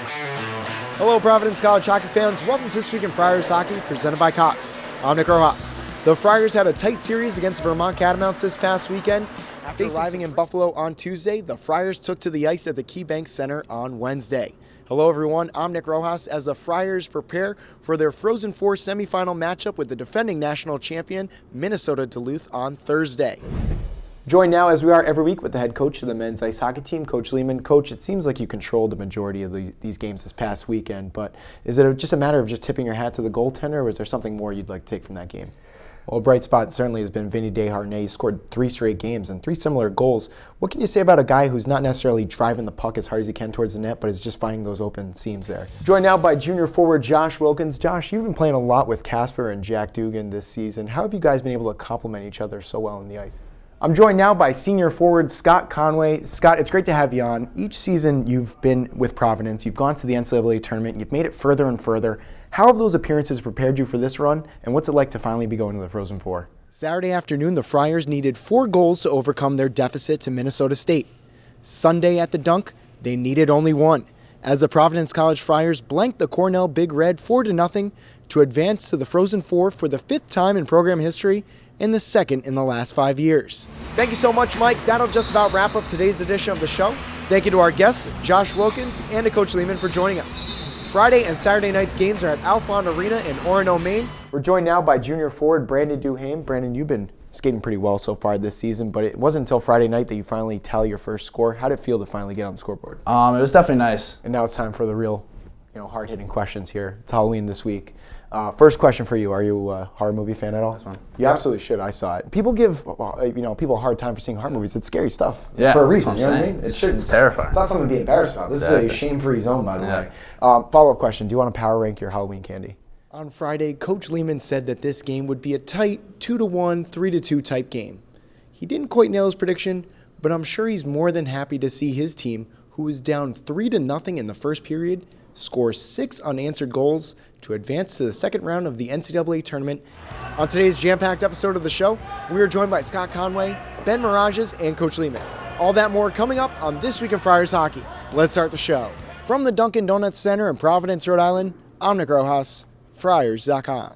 Hello, Providence College hockey fans. Welcome to This Week in Friars Hockey, presented by Cox. I'm Nick Rojas. The Friars had a tight series against Vermont Catamounts this past weekend. After arriving in Buffalo on Tuesday, the Friars took to the ice at the KeyBank Center on Wednesday. Hello, everyone. I'm Nick Rojas as the Friars prepare for their Frozen Four semifinal matchup with the defending national champion, Minnesota Duluth, on Thursday. Joined now, as we are every week, with the head coach of the men's ice hockey team, Coach Lehman. Coach, it seems like you controlled the majority of these games this past weekend, but is it just a matter of just tipping your hat to the goaltender, or is there something more you'd like to take from that game? Well, a bright spot certainly has been Vinny Desharnais. He scored 3 straight games and 3 similar goals. What can you say about a guy who's not necessarily driving the puck as hard as he can towards the net, but is just finding those open seams there? Joined now by junior forward Josh Wilkins. Josh, you've been playing a lot with Casper and Jack Dugan this season. How have you guys been able to complement each other so well on the ice? I'm joined now by senior forward Scott Conway. Scott, it's great to have you on. Each season you've been with Providence, you've gone to the NCAA tournament, you've made it further and further. How have those appearances prepared you for this run, and what's it like to finally be going to the Frozen Four? Saturday afternoon, the Friars needed 4 goals to overcome their deficit to Minnesota State. Sunday at the Dunk, they needed only 1, as the Providence College Friars blanked the Cornell Big Red 4-0 to advance to the Frozen Four for the 5th time in program history and the 2nd in the last 5 years. Thank you so much, Mike. That'll just about wrap up today's edition of the show. Thank you to our guests, Josh Wilkins and to Coach Lehman, for joining us. Friday and Saturday night's games are at Alfond Arena in Orono, Maine. We're joined now by junior forward Brandon Duhaime. Brandon, you've been skating pretty well so far this season, but it wasn't until Friday night that you finally tally your first score. How did it feel to finally get on the scoreboard? It was definitely nice. And now it's time for the real, hard-hitting questions here. It's Halloween this week. First question for you: are you a horror movie fan at all? You absolutely should. I saw it. People give people a hard time for seeing horror movies. It's scary stuff. Yeah, for a reason. You know what I mean? It's terrifying. It's not something to be embarrassed about. This is a shame-free zone, by the way. Follow-up question: do you want to power rank your Halloween candy? On Friday, Coach Lehman said that this game would be a tight 2-1, 3-2 type game. He didn't quite nail his prediction, but I'm sure he's more than happy to see his team, who was down 3-0 in the first period, score 6 unanswered goals to advance to the second round of the NCAA tournament. On today's jam-packed episode of the show, we are joined by Scott Conway, Ben Mirages, and Coach Lehman. All that more coming up on This Week in Friars Hockey. Let's start the show. From the Dunkin' Donuts Center in Providence, Rhode Island, I'm Nick Rojas, Friars.com.